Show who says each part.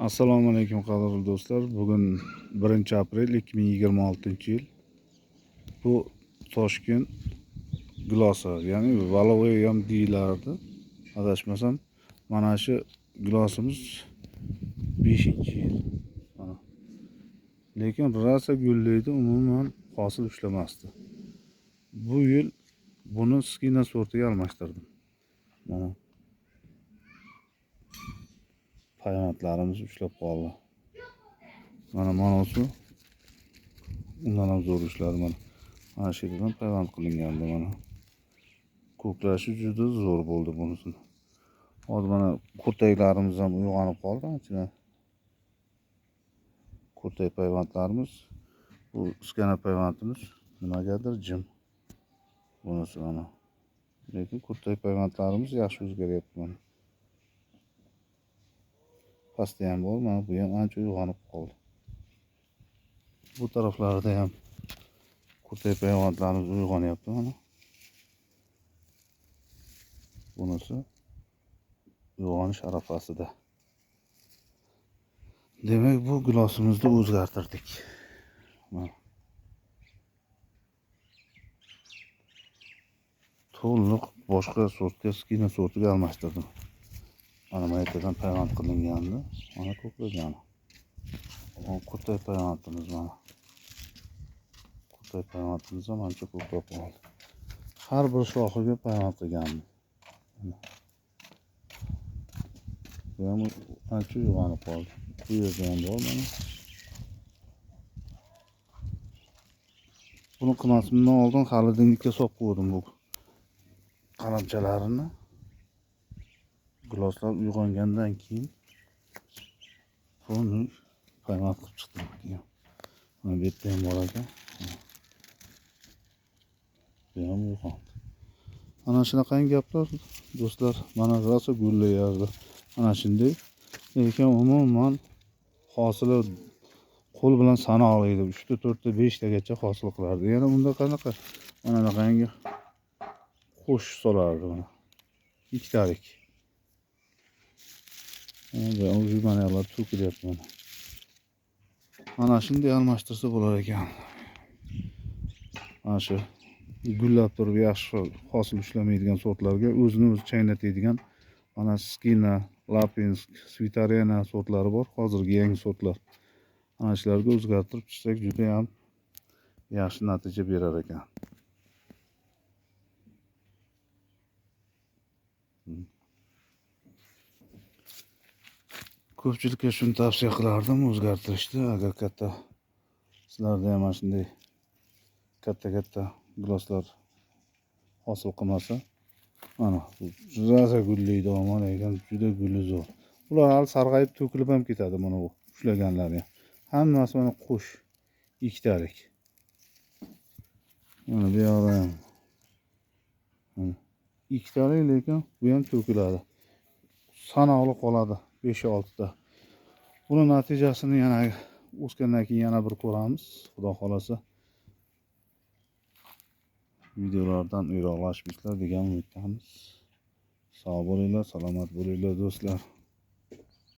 Speaker 1: Assalomu alaykum qadrli do'stlar. Bugun 1-aprel 2026-yil. Bu Toshkent gilosi, ya'ni valovoy ham deyilardi. Adashmasam, mana shu gilosimiz 5-yil. Lekin rosa gullaydi, umuman hosil ushlamasdi. Bu yil buni skina sortiga almashtirdim. Mana payvandlarimiz ushlab qoldi. Mana shu undan ham zo'r ishladi. Mana shu yerdan payvand qilingandi. Mana ko'klashi juda zo'r bo'ldi bunisini. Hozir mana kurtaklarimiz ham uyg'onib qoldi. Ancha kurtak payvandlarimiz, bu skana payvandimiz nimagadir jim. Bunisi mana. Lekin kurtak payvandlarimiz yaxshi o'zgaryapti mana. Pastda ham bor, mana bu ham ancha uyg'onib qoldi. Bu taraflarda ham kurtak payvandlarimiz uyg'onyapti mana. Bunisi uyg'onish arafasida. Demak, bu gilosimizni o'zgartirdik. Mana to'liq boshqa sortga, skina sortiga almashtirdim. Mana maytadan payvand qilingandi. Mana ko'klagani. Kurtak payvandimiz mana. Kurtak payvandimiz ham ancha ko'plab qoldi. Har bir shoxiga payvand qilgandim. Bu ham ancha uyg'onib qoldi. Bu yerda ham bor mana. Buni qilmasimdan oldin xolodilnikka solib qo'ydim bu qalamchalarini. Giloslar uyg'ongandan keyin buni payvand qilib chiqdim. Mana bu yerda ham bor ekan. Bu ham uyg'ondi. Mana shunaqangi gaplar do'stlar, mana rosa gullayardi. Mana shunday. Lekin umuman hosili qo'l bilan sanoqli, 3 ta, 4 ta, 5 tagacha hosil qilardi. Yana bunda qanaqa? Mana bunaqangi qo'sh solardi mana. Ikkitalik. Mana ular to'kilyapti mana. Mana shunday almashtirsa bo'lar ekan. Mana shu gullab turib yaxshi hosil ushlamaydigan sortlarga o'zini o'zi chaynatadigan mana skina, lapinsk, svitarena sortlari bor. Hozirgi yangi sortlar. Ana shularga o'zgartirib chiqsak juda ham yaxshi natija berar ekan. Ko'pchilikka shuni tavsiya qilardim, o'zgartirishni. Agar katta sizlarda ham mana shunday katta giloslar hosil qilmasa, mana juda gullaydi, mana ekan, juda guli zo'r. Ular hali sarg'ayib to'kilib ham ketadi mana bu ushlaganlari ham. Hammasi mana qo'sh ikkitalik. Mana bu yoqda ham ikkitalik, lekin bu ham to'kiladi. Sanoqli qoladi 5-6 ta. Buni natijasini yana o'sgandan keyin yana bir ko'ramiz, xudo xolasa. Videolardan uyg'oqlashibsizlar degan umiddamiz. Sog' bo'linglar, salomat bo'linglar do'stlar.